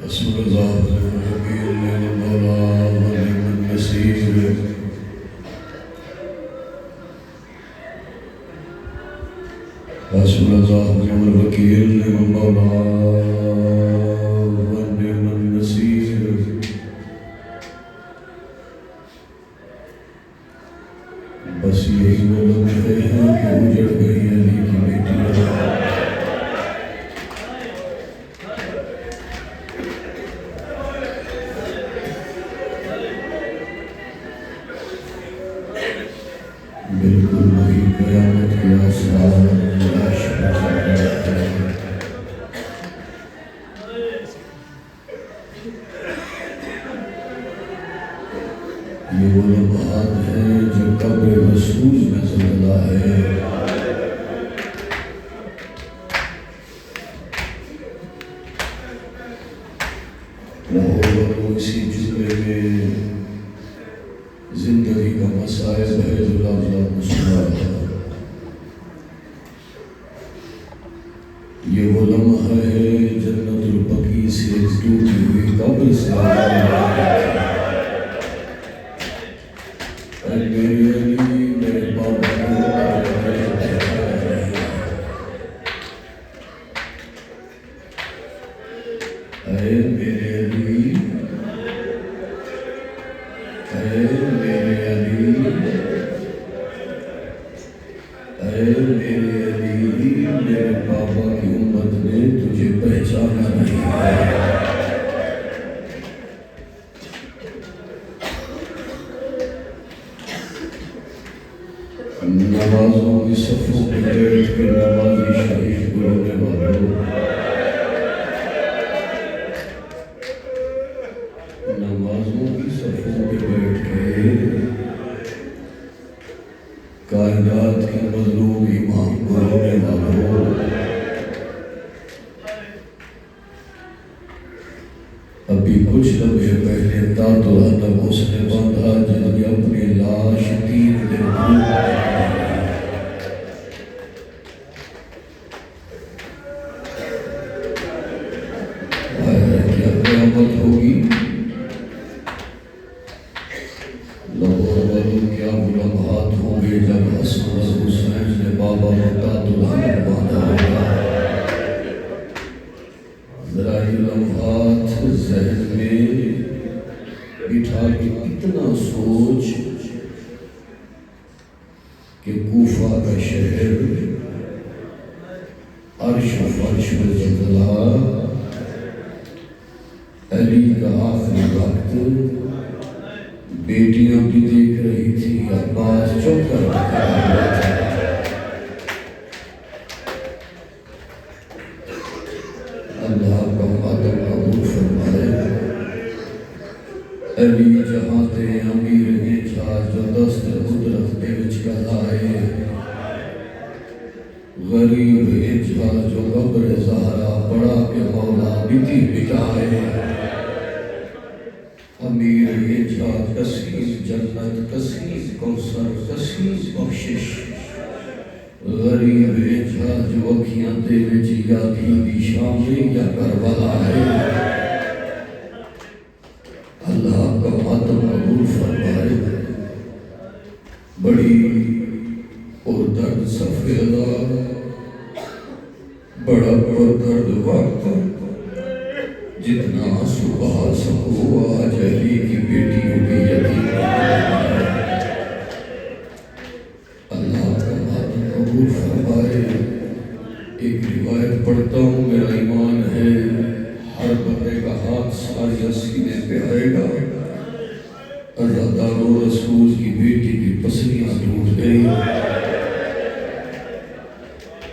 حسبنا الله ونعم المولى ونعم النصير. حسبنا الله ونعم الوكيل نعم المولى ونعم النصير. بس یہی وہ لمحے ہیں کہ اجڑ گئی علی کی بیٹی. بالکل وہی قیامت کے آثار لاش یہ وہ لمحات ہیں جو قبر رسول میں زندہ ہے. وہ اسی جملے میں زندگی کا مسائل ہے جو لفظ مسلح ہے. یہ وہ لمحہ ہے جنت البقیع سے ٹوٹی ہوئی قبر سے میرے علی میرے بابا اے میرے علی اے میرے علی اے میرے علی میرے بابا کی امت نے تجھے پہچانا نہیں ہے. نمازوں کی صفوں پہ بیٹھ کے نمازی شریف رونے والوں، نمازوں کی صفوں پہ بیٹھ کے کائنات کے مظلوم امام کو رونے والوں، ابھی کچھ لمحے پہلے داد و ادب اس نے باندھا جس نے اپنی لاش 3 دن کیا قیامت ہوگی. لوگوں کیا وہ لمحات ہوں گے جب حسن اور حسین نے بابا داد و ادب باندھا ہوگا. ذرا یہ لمحات ذہن میں بٹھا کے اتنا سوچ کہ کوفہ کا شہر عرش و فرش میں زلزلہ، علی کا آخری وقت، بیٹیاں بھی دیکھ رہی تھی، عباس چپ کر رکھا ہوا تھا. اللہ کا قدر قبول فرمائے. علی جہاں تے امیر نے چھا جو دست قدرت دے وچ کہائے، غریب اجھا جو قبر زہرا پڑا کے مولا بیتی بٹائے. امیر اجھا کثیر جنت کثیر کوثر کثیر بخشش، غریب اجھا جو اکھیاں دے وچ یا تھی دی شام یا کربلا ہے. اللہ کا ماتم قبول فرمائے. بڑی پردرد صفحہ عذاب، بڑا پردرد وقت، جتنا صبح سکو آج علی کی بیٹی ہوگی یتیم. اللہ کا ماتم قبول فرمائے. ایک روایت پڑھتا ہوں، میرا ایمان ہے ہر بندے کا ہاتھ ساری سینے پہ آئے گا. اللہ دارو رسول کی بیٹی کی پسلیاں ٹوٹ گئی.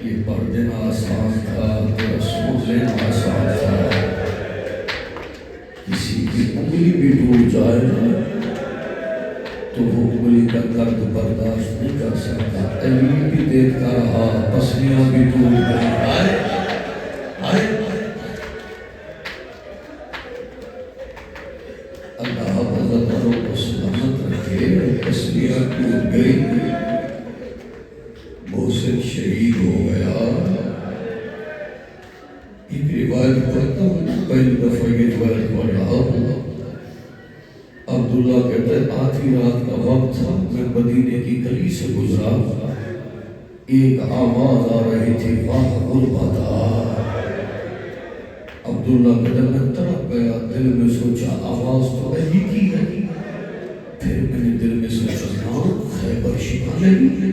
یہ پڑھ دینا آسان تھا تو رسول لینا آسان تھا. کسی کی انگلی بھی ٹوٹ جائے تو وہ انگلی کا درد برداشت نہیں کر سکتا. علی بھی دیکھتا رہا، پسلیاں بھی ٹوٹ گئی. اللہ بزرگوں کو سلامت رکھے. پسلیاں ٹوٹ گئی، محسن شہید ہو گیا. ایک روایت پڑھتا ہوں، پہلی دفعہ یہ روایت آدھی رات کا وقت تھا، میں مدینے کی گلی سے گزرا، ایک آواز آ رہی تھی، واہ غربتا۔ عبداللہ کے دل میں تڑپ گیا، دل میں سوچا آواز تو علی کی ہے۔ پھر میں نے دل میں سوچا نام خیبر شمالی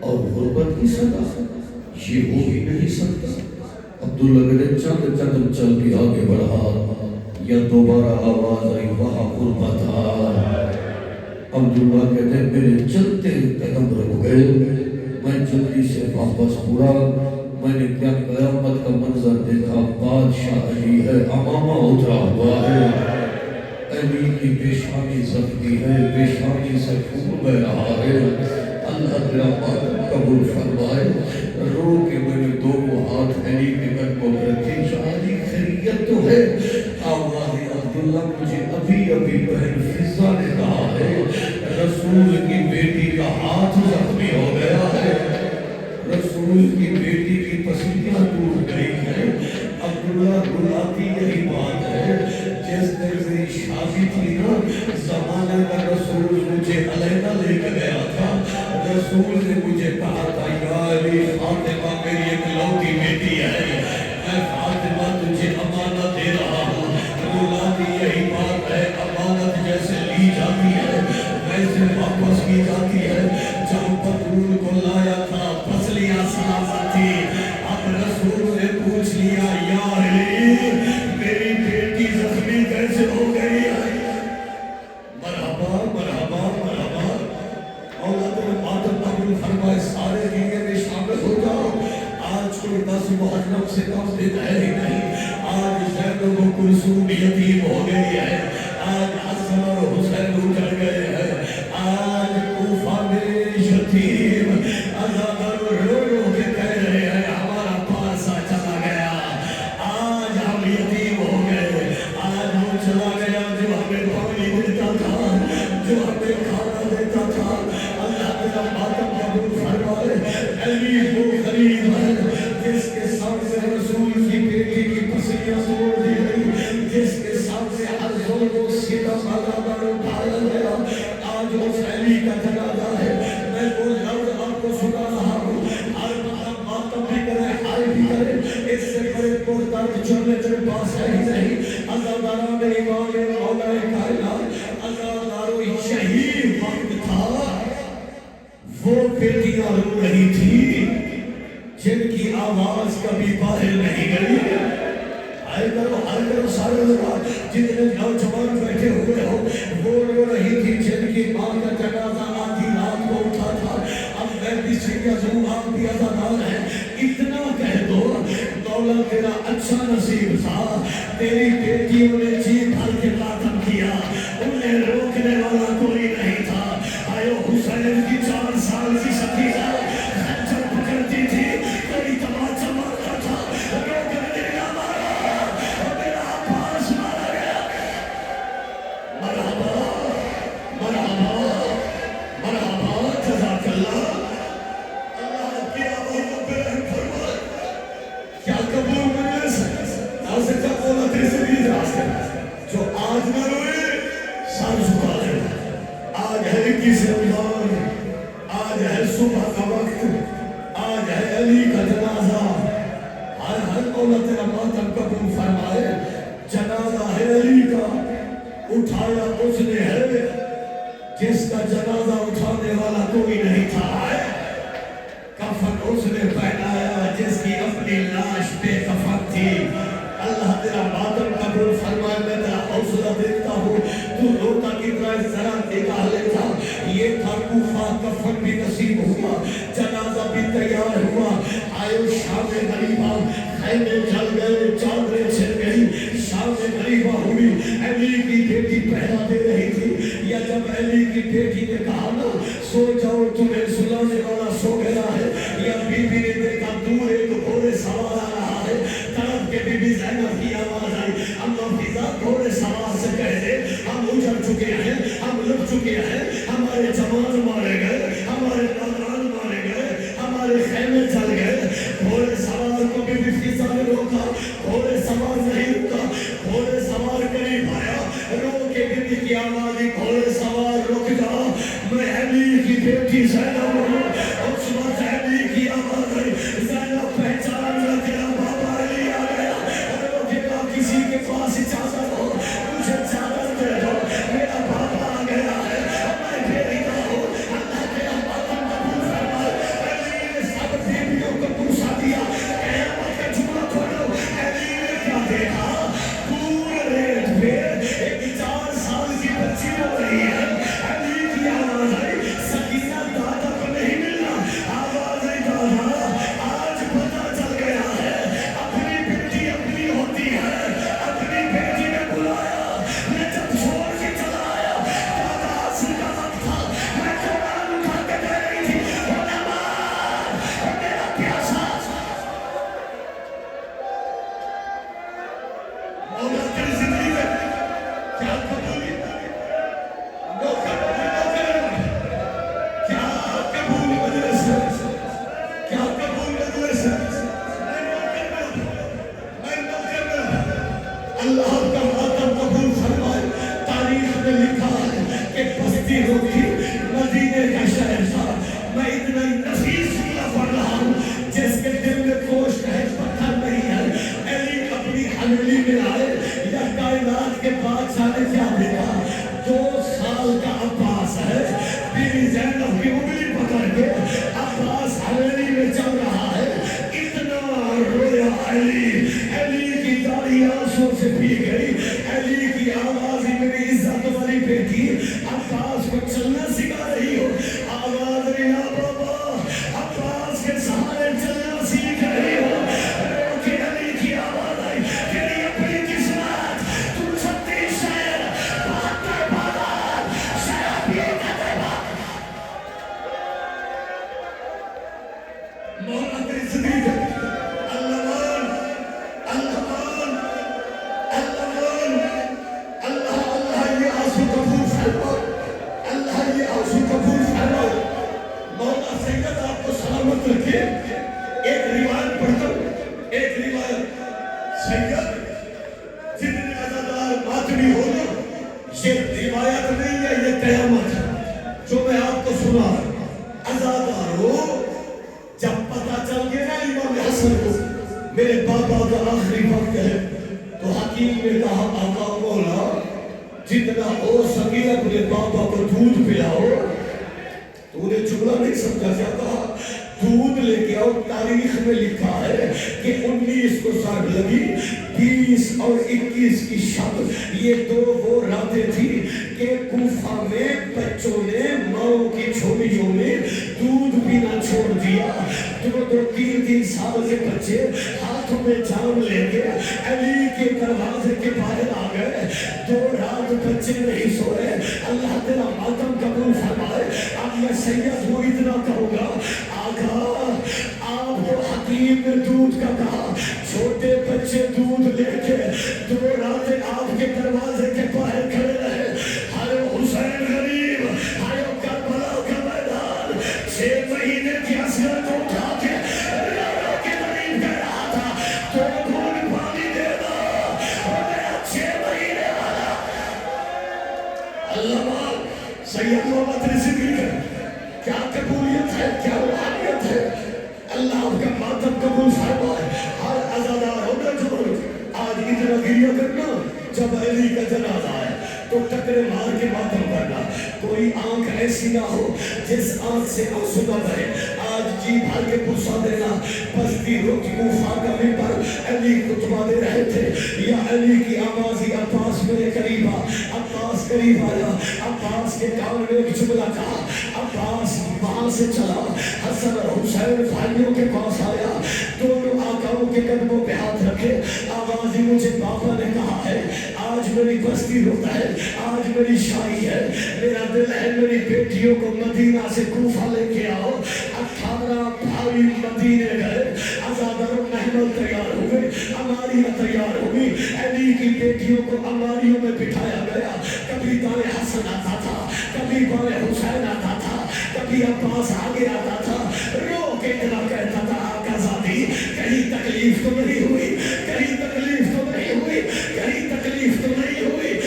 اور غربت کی صدا، یہ ہو ہی نہیں سکتا۔ عبداللہ کے دل چند قدم چل کے آگے بڑھا، یا دوبارہ آواز آئی، وہاں غربتا۔ عبداللہ کہتے ہیں میرے چلتے قدم رک گئے، میں جلدی سے واپس مڑا، میں نے کیا قیامت کا منظر دیکھا، بادشاہ علی ہے، امامہ اترا ہوا ہے، علی کی پیشانی زخمی ہے، پیشانی سے خون بہ رہا ہے، اللہ تیرا ماتم قبول فرمائے۔ رو کے میں نے دونوں ہاتھ علی کے قدموں پر رکھے، شاہ علی خیریت تو ہے؟ آواز عبداللہ مجھے ابھی بہن فضا نے کہا ہے رسول کی بیٹی کا ہاتھ زخمی ہو گیا ہے، رسول کی بیٹی کی پسلیاں ٹوٹ گئی ہیں۔ عبداللہ بلاتی یہی بات ہے، جس دن میری شادی تھی نا، زمانے کا رسول مجھے علیحدہ لے کے گیا تھا، رسول نے مجھے کہا تھا یا علی فاطمہ میری ایک لوٹی بیٹی ہے، میں فاطمہ تجھے امانت دے رہا ہوں۔ بلاتی یہی بات ہے، امانت جیسے لی جاتی ہے ویسے واپس کی جاتی ہے۔ جب بطول کو لایا تھا پسلیاں سلامت تھی، اب رسول نے پوچھ لیا یا علی میری بیٹی زخمی کیسے ہو گئی ہے؟ مرحبا مرحبا مرحبا، مولا تمہیں ماتم قبول فرمائے، سارے دینے میں شامل ہو جاؤ۔ آج کوئی 10 محرم سے کم دن ہے ہی نہیں، آج زینب و کلثوم یتیم ہو گئی ہے، آج حسن اور حسین اجڑ گئے ہیں، آج کوفہ میں یتیم ازادار رو رو کے کہہ رہے ہیں ہمارا پارسا چلا گیا، آج ہم یتیم ہو گئے، آج وہ چلا گیا جو ہمیں پانی دیتا تھا، جو ہمیں کھانا دیتا تھا۔ اللہ تعالیٰ ماتم قبول فرمائے۔ علی وہ غریب ہے جس کے سامنے رسول کی بیٹی کی پسلیاں توڑ دی گئی، جس کے سامنے ہر ظلم و ستم عذاب اٹھایا گیا، آج اس علی کا جنازہ ہے۔ میں وہ لفظ آپ کو سنا رہا ہوں، ہر ماتم بھی کرے ہائے بھی کرے، اس سے بڑے پردرد چلنے کے پاس ہے ہی نہیں۔ عزاداران ایمان مولا کائنات، عزاداروں یہی وقت تھا وہ بیٹیاں رو رہی تھی جن کی آواز کبھی باہر نہیں گئی۔ آئے کرو سارے لوگ جتنے نوجوان بیٹھے ہوئے ہو، وہ رو رہی تھی جن کی ماں کا جنازہ آدھی رات کو اٹھا تھا۔ اب میں بھی سیدھا آپ بھی عزادار ہیں، اتنا کہہ دو مولا تیرا اچھا نصیب تھا، تیری بیٹیوں نے جی بھر کے ماتم کیا، انہیں روکنے والا کوئی نہیں تھا۔ آئے حسین کی 4 سال کی شکیلہ خنجر پکڑتی تھی، کوئی تماچا مارتا تھا، روکنے نہ مارا، میرا عباس مارا گیا۔ مرحبا مرحبا مرحبا، جزاک اللہ، اللہ کی آواز پہ رحم فرمائے۔ کیا قبول مجلس نازے کا بولا تیسری راست جو آج نہ روئے سر جھکا لے، آج ہے کس رمضان، آج ہے صبح کا وقت، آج ہے علی کا جنازہ، ہر مولا تیرا ماتم قبول فرمائے۔ جنازہ ہے علی کا، اٹھایا اس نے ہے جس کا جنازہ اٹھانے والا کوئی نہیں تھا، کفن اس نے پہنایا جس کی اپنی لاش بے کفن تھی۔ اللہ تیرا ماتم قبول فرمائے۔ میں تیرا حوصلہ دیتا ہوں، تو روتا کتنا ذرا نگاہ لیتا، یہ تھا کوفہ، کفن بھی نصیب ہوا، جنازہ بھی تیار ہوا، آئے شام غریبہ، خیمے جل گئے، چادریں چھن گئی، شام غریبہ ہوئی، علی کی بیٹی پہلا دے رہی تھی، یا جب علی کی بیٹی نے کہا نا سو جاؤ تمہیں سلانے والا سو گیا ہے، یا بی بی نے دیکھا دور ایک گھوڑے سوار آ رہا ہے، طرف کے بی بی زینب کی آواز آئی، اللہ فضا گھوڑے سوار سے کہہ دے ہم اجڑ چکے ہیں، ہم لٹ چکے ہیں، ہمارے جوان مارے گئے، ہمارے نوجوان مارے گئے، ہمارے خیمے جل گئے۔ گھوڑے سوار کو بی بی فضا نے روکا، گھوڑے سوار نہیں رکا، گھوڑے سوار قریب آیا، رو کے بی بی کی آواز، گھوڑے سوار روکے جا، میں علی کی بیٹی زینب ہوں۔ اس وقت علی کی آواز آئی، زینب پہچان لیا، تیرا بابا علی آ گیا۔ اور وہ کہا کسی کے پاس اجازت ہو مجھے اجازت دے دو، میرا بابا آ گیا ہے، میں بھیجتا ہوں۔ اللہ تیرا ماتم قبول فرمائے۔ علی نے سب بیویوں کو پوچھا دیا، قیامت کا جمعہ کھولو۔ علی نے کیا دیکھا؟ دور ریت پہ ایک 4 سال کی بچی رو رہی ہے۔ علی کی آواز آئی، سکینہ دادا کو نہیں ملنا۔ آواز آئی، دادا آج پتہ چل گیا ہے اپنی بیٹی اپنی ہوتی ہے۔ اپنی بیٹی نے بلایا، میں جب چھوڑ کے چلا آیا، دادا عصر کا وقت تھا، میں قرآن اٹھا کے دے رہی تھی، علماء میرا پیاسا مولا تیری زندگی میں کیا قبولی نو قبولی نو کرنا، کیا قبول مجلس ہے، کیا قبول مجلس ہے، میں نو کرنا۔ اللہ کا ماتم قبول فرمائے۔ تاریخ میں لکھا ہے کہ بستی ہوگی مدینے کا شہر تھا۔ میں اتنا نفیس سورہ پڑھ رہا ہوں جس کے دل میں گوشت ہے پتھر نہیں ہے۔ علی اپنی حویلی میں آئے، یا کائنات کے بادشاہ نے کیا دیکھا؟ 2 سال کا عباس ہے، بیوی زینب کی انگلی پکڑ کے عباس حویلی میں چل رہا ہے۔ اتنا رویا علی، علی کی داڑھی آنسوں سے بھیگ گئی۔ علی کی آواز ہی میری عزت والی بیٹی عباس کو چلنا سکھا رہی ہو۔ آواز رہا بابا، عباس کے سہارے چلنا سیکھ رہی ہو۔ رو کے علی کی آواز آئی، تیری اپنی قسمت، تو 36 شہر 72 بازار شرابی کا دیوار۔ مولا تیری زندگی ہے، اللہ مان، اللہ مان، اللہ مان، اللہ اللہ یہ آنسو قبول فرمائے، اللہ یہ آنسو قبول فرمائے۔ مولا سید آپ کو سلامت رکھے۔ ایک روایت پڑھتا ہوں، ایک روایت، سید جتنے عزادار ماتمی ہو نا، یہ روایت نہیں ہے، یہ قیامت ہے جو میں آپ کو سنا۔ عزادار ہو، جب پتہ چل گیا نا امام حسن کو میرے بابا کا آخری وقت ہے، تو حکیم نے کہا آقا مولا جتنا ہو سکے اپنے بابا کو دودھ پلاؤ۔ تو نے جملہ نہیں سمجھا، کیا کہا؟ دودھ لے کے آؤ۔ تاریخ میں لکھا ہے کہ 19 کو ضرب لگی، 20 اور 21 کی شب، یہ 2 وہ راتیں تھی کہ کوفہ میں بچوں نے ماؤں کی چھوڑیوں میں دودھ پینا چھوڑ دیا۔ 2 3 سال کے بچے ہاتھوں میں جام لے کے علی کے دروازے کے باہر آ گئے۔ 2 رات بچے نہیں سوئے۔ اللہ تیرا ماتم قبول فرمائے۔ اب میں سید ہوں، اتنا کہوں گا، آقا آپ کو حکیم نے دودھ کا کہا، چھوٹے بچے دودھ لے کے 2 راتیں آپ کے دروازے کے باہر کھڑے رہے۔ ہر حسین غریب، ہر کربلا کا میدان، 6 مہینے کی حسرت کو اٹھا کے رو رو کے غریب کہہ رہا تھا، 2 گھونٹ پانی دے دو، اور میرا 6 مہینے والا اللہ مال۔ سید محمد رضوی ہے، کیا قبولیت ہے، کیا روحانیت ہے۔ اللہ آپ کا ماتم قبول فرمائے۔ ہر عزادار ہونا جو آج اتنا گریہ کرنا، جب علی کا جنازہ ہے تو ٹکرے مار کے ماتم کرنا۔ کوئی آنکھ ایسی نہ ہو جس آنکھ سے آنسو نہ بہے۔ آج جی بھر کے پوچھا دینا، بستی روک کوفہ کا منبر علی خطبہ دے رہے تھے، یا علی کی آوازی عباس میرے قریب آ۔ عباس قریب آیا، عباس کے کان میں ایک جملہ کہا۔ عباس وہاں سے چلا، حسن اور حسین بھائیوں کے پاس آیا، دونوں آقاؤں کے قدموں پہ ہاتھ رکھے۔ آوازی مجھے بابا نے کہا ہے آج میری بستی روتا ہے، آج میری شاہی ہے، میرا دل ہے میری بیٹیوں کو مدینہ سے کوفہ لے کے آؤ۔ 18 بھائی مدینے گئے، عزادار محمل تیار ہوئے، اماریاں تیار ہوئی، علی کی بیٹیوں کو اماریوں میں بٹھایا گیا۔ کبھی دائیں حسن آتا تھا، کبھی بائیں حسین آتا تھا، کبھی عباس آگے آتا تھا، رو کے اتنا کہتا تھا آقا زادی کہیں تکلیف تو نہیں ہوئی، کہیں تکلیف تو نہیں ہوئی، کہیں تکلیف تو نہیں ہوئی۔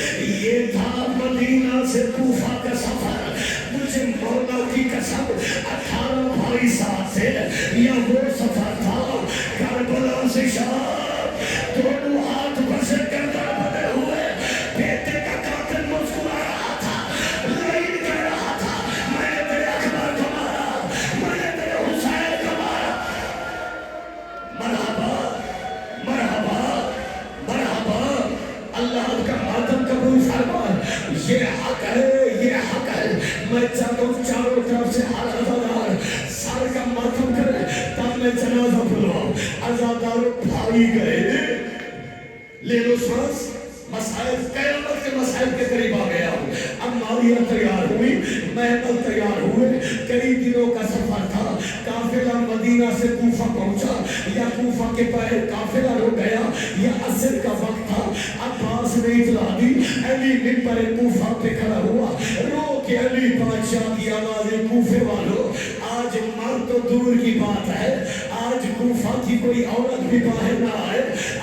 یہ تھا مدینہ سے کوفہ کا سفر، یہ حق ہے، یہ حق ہے۔ میں چاہتا ہوں چاروں طرف سے ہر عزادار سر کا ماتم کرے تب میں جنازہ بلواؤں۔ عزاداروں بھائی گئے، لے لو سانس، مسائل قیامت کے مسائل کے قریب آ گیا ہوں۔ اب ماریہ تیار ہوئی، محمل تیار ہوئے، کئی دنوں کا سفر تھا۔ قافلہ مدینہ سے کوفہ پہنچا، یا کوفہ کے پہلے قافلہ رک گیا، یا عصر کا وقت تھا۔ عباس نے اطلاع دی، علی منبر کوفہ پہ کھڑا ہوا، رو کے علی بادشاہ کی آوازیں، کوفے والوں آج مر تو دور کی بات ہے، آج کوفہ کی کوئی عورت بھی باہر نہ آئے۔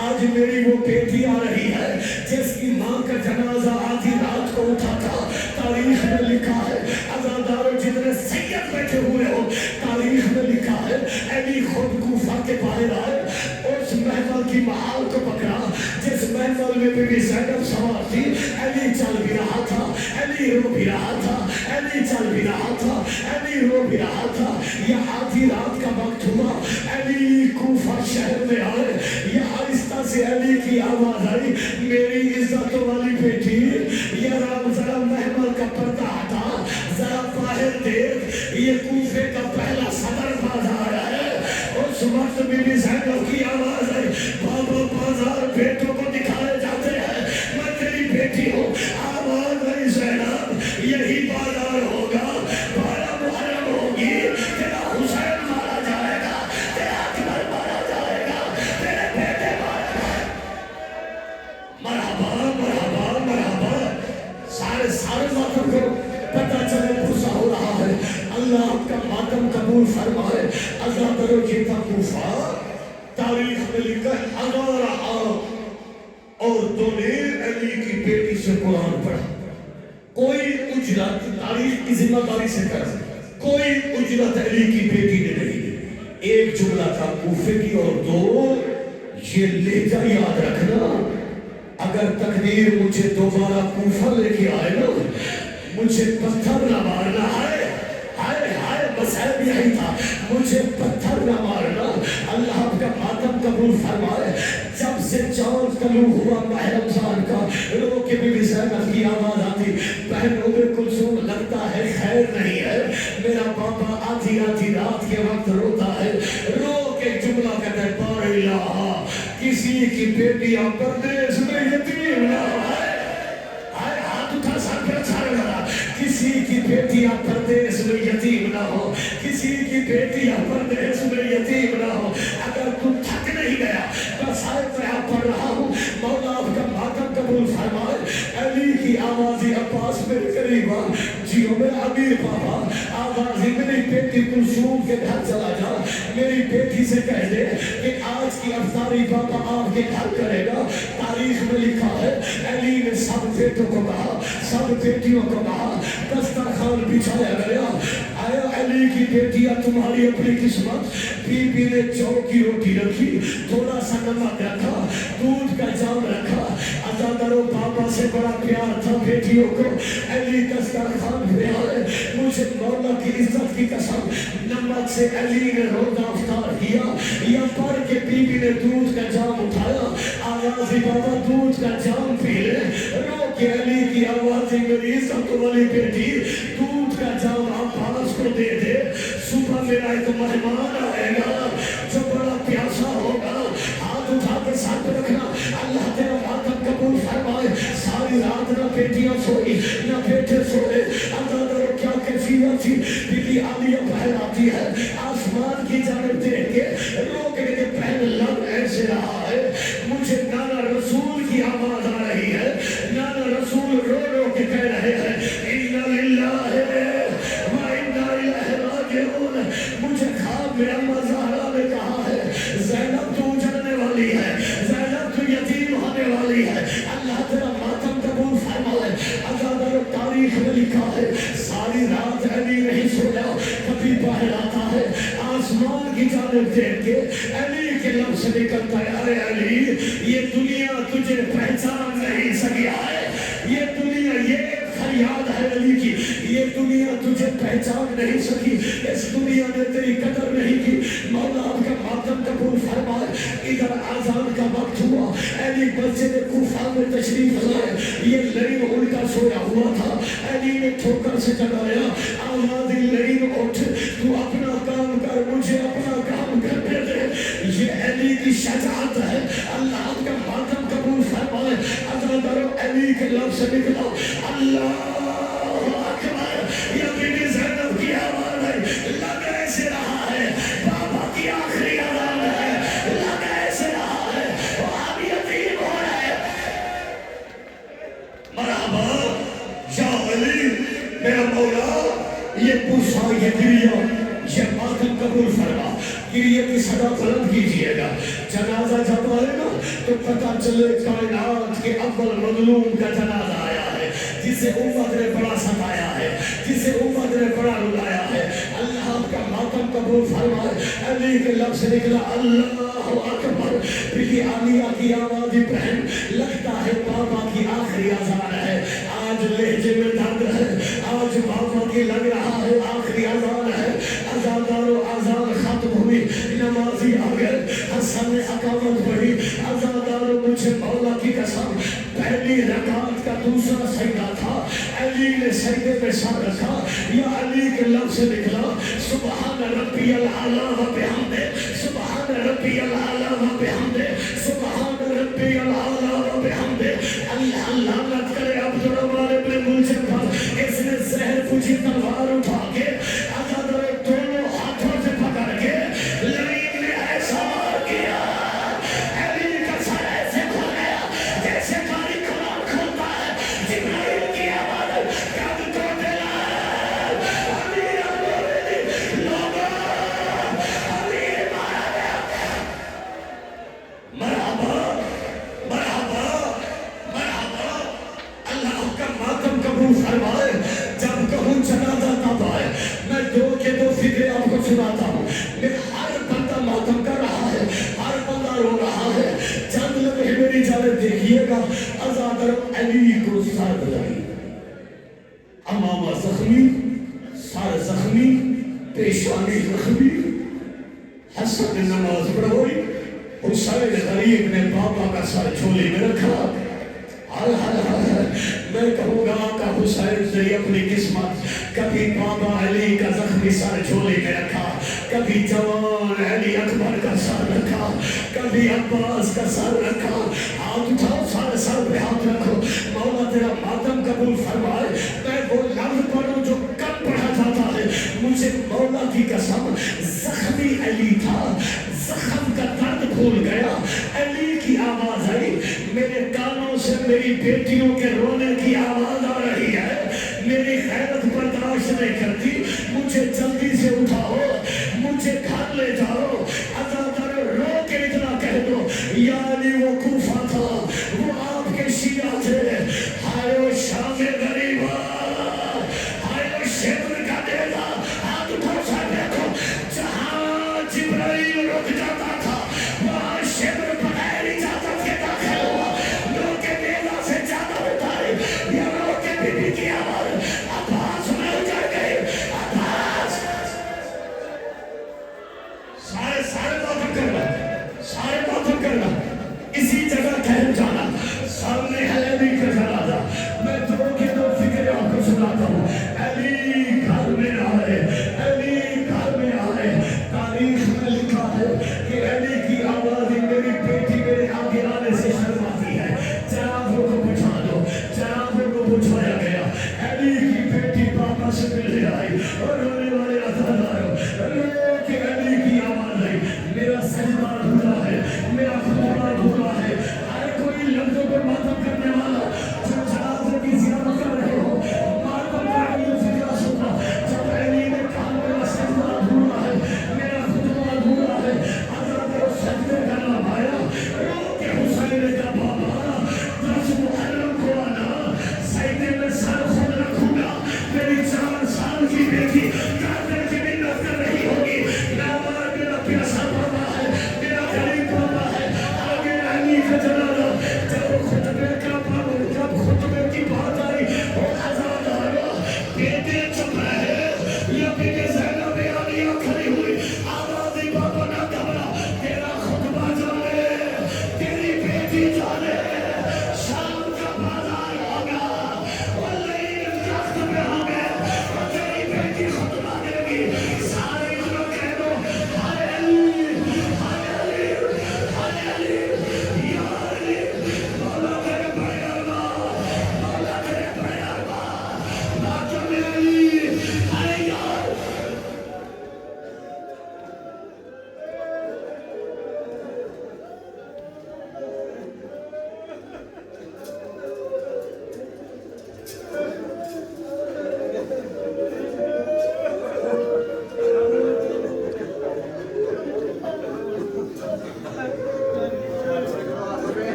آج میری وہ بیٹی آ رہی ہے جس کی ماں کا جنازہ آدھی رات کو اٹھا تھا۔ تاریخ میں لکھا ہے، عزاداروں جتنے سید بیٹھے ہوئے ہو، تاریخ میں لکھا ہے علی خود کوفہ کے باہر آئے، اس محفل کی محال کو پکڑا جس محفل میں بی بی زینب سوار تھی۔ علی چل بھی رہا تھا، علی رو بھی رہا تھا، علی چل بھی رہا تھا، علی رو بھی رہا تھا۔ یہ آدھی رات کا وقت ہوا، علی کوفہ شہر میں آئے، یہ آہستہ سے علی کی آواز آئی، میری عزت والی بیٹی، یہ رام ذرا محمل کا پردہ ہٹا، ذرا باہر دیکھ، یہ کوفے کا پہلا صدر بازار ہے۔ اس وقت بی بی زینب کی آواز آئی، بابا بازار بیٹوں کو دکھائے جاتے ہیں، میں تیری بیٹی ہوں۔ آواز آئی، زینب یہی بازار ہوگا، بارہ محرم ہوگی، تیرا حسین مارا جائے گا، تیرا اکبر مارا جائے گا، تیرے بیٹے مارا جائے گا۔ مرحبا مرحبا مرحبا، سارے ماتم کو پتہ چلے غصہ ہو رہا ہے۔ اللہ آپ کا ماتم قبول فرمائے۔ عزاداروں یہ تھا کوفہ، تاریخ میں لکھا ہے 1100 عورتوں نے علی کی بیٹی سے قرآن پڑھا۔ کوئی اجرت، تاریخ کی ذمہ داری سے کر، کوئی اجرت علی کی بیٹی نے نہیں دی۔ ایک جملہ تھا کوفے کی عورتوں، یہ لہجہ یاد رکھنا، اگر تقدیر مجھے دوبارہ کوفہ لے کے آئے نا، مجھے پتھر نہ مارنا ہے، ہائے ہائے مسئلہ یہی تھا، مجھے پتھر نہ مارنا۔ اللہ آپ کا ماتم قبول فرمائے۔ جب سے چاند طلوع ہوا ماہ رمضان کا، رو کے بی بی زینب کی آواز آتی، بہن ام کلثوم لگتا ہے خیر نہیں ہے، میرا پاپا آدھی آدھی رات کے وقت روتا ہے، رو کے جملہ کہتا ہے، بار الہ کسی کی بیٹی پردیس میں یتیم نہ ہے، ہاتھ اٹھا سر پہ چھاڑ لگا، کسی کی بیٹیاں پردیس میں یتیم نہ ہو، کسی کی بیٹیاں پردیس میں یتیم نہ ہو۔ اگر تو تھک نہیں گیا، بس آئے میں آپ پڑھ رہا ہوں، مولا آپ کا ماتم قبول فرمائے۔ علی کی آوازی عباس میرے قریب آ، جیو میں امیر بابا، آوازی میری بیٹی کلثوم کے گھر چلا جا، میری بیٹی سے کہہ دے کہ آج کی افطاری بابا آپ کے گھر کرے گا۔ تاریخ میں لکھا ہے علی نے سب بیٹوں کو کہا، سب بیٹیوں کو کہا، دسترخوان بچھایا گیا، آیا علی کی بیٹیاں تمہاری اپنی قسمت۔ بی بی نے جو کی روٹی رکھی، تھوڑا سا نمک رکھا، دودھ کا جام رکھا، عزاداروں بابا سے بڑا پیار تھا بیٹیوں کو، علی دسترخوان پہ آئے، مجھے مولا کی عزت کی قسم، نمک سے علی نے روزہ افطار کیا، یا پڑھ کے بی بی نے دودھ کا جام اٹھایا، آوازی بابا دودھ کا جام پی لے، رو کے علی کی آوازی میری عزت والی بیٹی، دودھ کا جام عباس کو دے دے، صبح میرا ایک مہمان آئے گا جو بڑا پیاسا ہوگا، ہاتھ اٹھا کے ساتھ رکھنا، اللہ تیرا ماتم قبول فرمائے۔ ساری رات نہ بیٹیاں سوئی نہ بیٹے سوئے، عزاداروں کیا کیفیت تھی، بی بی عالیہ باہر آتی ہے، آسمان کی جانب دیکھ کے رو کے کہ پہن لب ایسے رہا ہے، مجھے نانا رسول کی آواز آ رہی ہے، نانا رسول رو رو کے کہہ رہے ہیں، اِنَّ لِلَّهِ وَإِنَّا إِلَيْهِ راجعون۔ مجھے خواب میں اما زہرا نے کہا ہے، زینب تو اجڑنے والی ہے، زینب تو یتیم ہونے والی ہے، اللہ تیرا ماتم قبول فرمائے۔ عزاداروں تاریخ میں لکھا ہے، ساری رات علی نہیں سویا، کبھی باہر آتا ہے، آسمان کی جانب دیکھ کے علی کے لب سے نکلتا ہے، ارے علی یہ دنیا تجھے پہچان نہیں سکی ہے، یہ دنیا، یہ فریاد ہے علی کی، یہ دنیا تجھے پہچان نہیں سکی، اس دنیا نے تیری قدر نہیں کی۔ مولا آپ کا ماتم قبول فرمائے۔ ادھر آزان کا وقت ہوا، علی مسجد کوفہ میں تشریف لائے، یہ لڑین الٹا سویا ہوا تھا، علی نے ٹھوکر سے جگایا، آزادی لڑین اٹھ، تو اپنا کام کر، مجھے اپنا کام کرنے دے۔ یہ علی کی شجاعت ہے، اللہ آپ کا ماتم قبول فرمائے۔ عزادارو علی کے لفظ سے نکلا اللہ اکبر، یہ بی بی زینب کی آواز ہے، لگ ایسے رہا ہے بابا کی آخری آواز ہے، لگ ایسے رہا ہے وہ اب یتیم ہو رہے۔ مرحبا یا علی میرا مولا، یہ پوچھا، یہ گریہ، یہ ماتم قبول فرما، گریہ کی صدا بلند کیجئے گا۔ جنازہ جب آئے گا تو پتہ چلے کائنات کے اول مظلوم کا جنازہ آیا ہے، جسے امت نے بڑا ستایا ہے، جسے امت نے بڑا رلایا ہے۔ اللہ آپ کا ماتم قبول فرمائے۔ علی کے لفظ سے نکلا اللہ اکبر، بی عالیہ کی آوازی بہن، لگتا ہے بابا کی آخری اذان ہے، آج لہجے میں درد ہے، آج بابا کی لگ رہا ہے آخری اذان ہے۔ عزادارو اذان ختم ہوئی، نمازی آ گئے، حسن نے اقامت پڑھی۔ عزادارو مجھے مولا کی قسم، پہلی رکعت کا دوسرا سجدہ تھا، علی نے سجدے میں سر رکھا، یا علی کے لفظ سے نکلا سبحان ربی الاعلیٰ و بحمدہ، سبحان ربی الاعلیٰ و بحمدہ، سبحان ربی الاعلیٰ و بحمدہ۔ اللہ لعنت کرے عبدالرحمن ابن ملجم پر، اس نے زہر پوچھی تلوار اٹھا کے عزادارو دونوں ہاتھوں سے پکڑ کے لڑین نے ایسا مار کیا، علی کا سر ایسے کھل گیا جیسے کاری قرآن کھلتا ہے۔ جبرائیل کی آواز کب تو دلا امیر المومنین لوگوں، امیر مارا گیا۔ مرحبا مرحبا مرحبا، اللہ کا ماتم قبول فرمائے۔ جب کہوں جنازہ تب آئے، میں دو کے دو فکرے آپ کو سناتا ہوں۔ میں ہر بندہ ماتم کر رہا ہے، ہر بندہ رو رہا ہے، چند لمحے میری جانب دیکھیے گا۔ عزادارو علی کو سر بجائی، امامہ زخمی، سر زخمی، پیشانی زخمی، حسن نے نماز پڑھائی، حسین غریب نے بابا کا سر جھولی میں رکھا۔ میں کہوں گا کہ حسین سے اپنی قسمت، کبھی بابا علی کا زخمی سر جھولی میں رکھا، کبھی جوان علی اکبر کا سر رکھا، کبھی عباس کا سر رکھا۔ ہاتھ اٹھاؤ، سارے سر پہ ہاتھ رکھو، مولا تیرا ماتم قبول فرمائے۔ میں وہ لفظ پڑھوں جو کم پڑھا جاتا ہے، مجھے مولا کی قسم زخمی علی تھا، زخم کا درد بھول گیا، علی کی آواز آئی، میرے کانوں سے میری بیٹیوں کے رونے کی آواز آ رہی ہے، میری غیرت برداشت نہیں کرتی، مجھے جلدی سے اٹھاؤ، مجھے گھر لے جاؤ۔ عزادارو رو کے اتنا کہہ دو یا